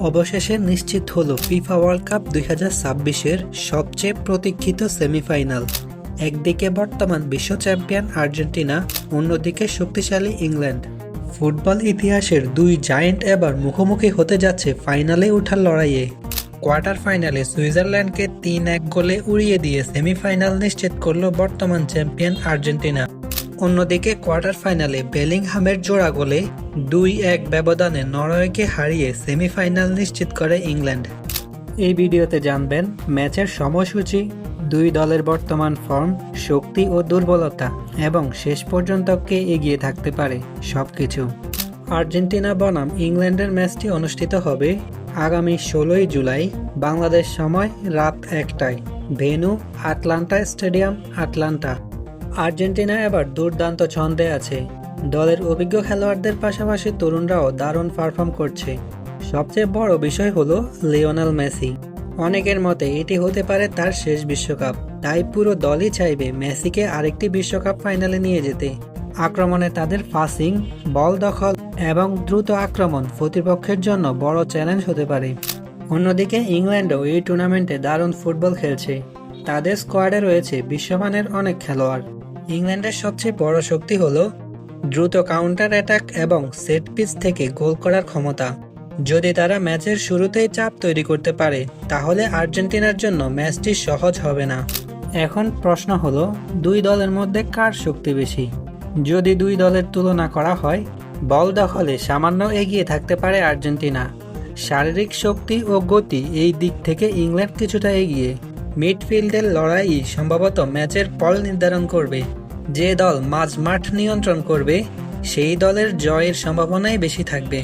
অবশেষে নিশ্চিত হলো ফিফা ওয়ার্ল্ড কাপ 2026-এর সবচেয়ে প্রতীক্ষিত সেমিফাইনাল। একদিকে বর্তমান বিশ্ব চ্যাম্পিয়ন আর্জেন্টিনা, অন্যদিকে শক্তিশালী ইংল্যান্ড। ফুটবল ইতিহাসের দুই জায়েন্ট এবার মুখোমুখি হতে যাচ্ছে ফাইনালে ওঠার লড়াইয়ে। কোয়ার্টার ফাইনালে সুইজারল্যান্ডকে 3-1 গোলে উড়িয়ে দিয়ে সেমিফাইনাল নিশ্চিত করল বর্তমান চ্যাম্পিয়ন আর্জেন্টিনা। অন্যদিকে কোয়ার্টার ফাইনালে বেলিংহামের জোড়া গোলে 2-1 ব্যবধানে নরওয়েকে হারিয়ে সেমিফাইনাল নিশ্চিত করে ইংল্যান্ড। এই ভিডিওতে জানবেন ম্যাচের সময়সূচি, দুই দলের বর্তমান ফর্ম, শক্তি ও দুর্বলতা এবং শেষ পর্যন্ত কে এগিয়ে থাকতে পারে সবকিছু। আর্জেন্টিনা বনাম ইংল্যান্ডের ম্যাচটি অনুষ্ঠিত হবে আগামী 16 জুলাই বাংলাদেশ সময় রাত 1টায়। Venue Atlanta stadium, Atlanta. Argentina এবার দুর্দান্ত ছন্দে আছে। দলের অভিজ্ঞ খেলোয়াড়দের পাশাপাশি তরুণরাও দারুণ পারফর্ম করছে। সবচেয়ে বড় বিষয় হলো লিওনেল মেসি। অনেকের মতে এটি হতে পারে তার শেষ বিশ্বকাপ, তাই পুরো দলই চাইবে মেসিকে আরেকটি বিশ্বকাপ ফাইনালে নিয়ে যেতে। আক্রমণে তাদের পাসিং, বল দখল এবং দ্রুত আক্রমণ প্রতিপক্ষের জন্য বড় চ্যালেঞ্জ হতে পারে। অন্যদিকে ইংল্যান্ডও এই টুর্নামেন্টে দারুণ ফুটবল খেলছে। তাদের স্কোয়াডে রয়েছে বিশ্বমানের অনেক খেলোয়াড়। ইংল্যান্ডের সবচেয়ে বড় শক্তি হলো দ্রুত কাউন্টার অ্যাটাক এবং সেট পিস থেকে গোল করার ক্ষমতা। যদি তারা ম্যাচের শুরুতেই চাপ তৈরি করতে পারে তাহলে আর্জেন্টিনার জন্য ম্যাচটি সহজ হবে না। এখন প্রশ্ন হলো, দুই দলের মধ্যে কার শক্তি বেশি? যদি দুই দলের তুলনা করা হয়, বল দখলে সামান্য এগিয়ে থাকতে পারে আর্জেন্টিনা। শারীরিক শক্তি ও গতি এই দিক থেকে ইংল্যান্ড কিছুটা এগিয়ে। মিডফিল্ডের লড়াই সম্ভবত ম্যাচের ফল নির্ধারণ করবে। যে দল মাঝমাঠ নিয়ন্ত্রণ করবে সেই দলের জয়ের সম্ভাবনাই বেশি থাকবে।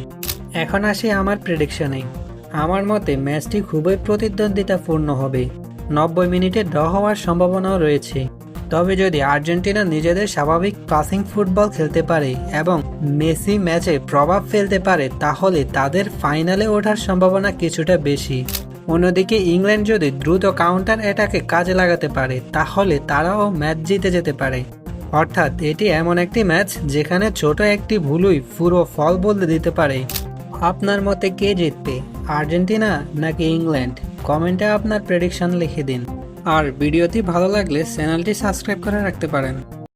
এখন আসি আমার প্রেডিকশনে। আমার মতে ম্যাচটি খুবই প্রতিদ্বন্দ্বিতাপূর্ণ হবে। 90 মিনিটে ড্র হওয়ার সম্ভাবনাও রয়েছে। তবে যদি আর্জেন্টিনা নিজেদের স্বাভাবিক পাসিং ফুটবল খেলতে পারে এবং মেসি ম্যাচে প্রভাব ফেলতে পারে তাহলে তাদের ফাইনালে ওঠার সম্ভাবনা কিছুটা বেশি। অন্যদিকে ইংল্যান্ড যদি দ্রুত কাউন্টার অ্যাটাকে কাজে লাগাতে পারে তাহলে তারাও ম্যাচ জিতে যেতে পারে। অর্থাৎ এটি এমন একটি ম্যাচ যেখানে ছোট একটি ভুলই পুরো ফল বদলে দিতে পারে। আপনার মতে কে জিতবে, আর্জেন্টিনা নাকি ইংল্যান্ড? কমেন্টে আপনার প্রেডিকশন লিখে দিন। আর ভিডিওটি ভালো লাগলে চ্যানেলটি সাবস্ক্রাইব করে রাখতে পারেন।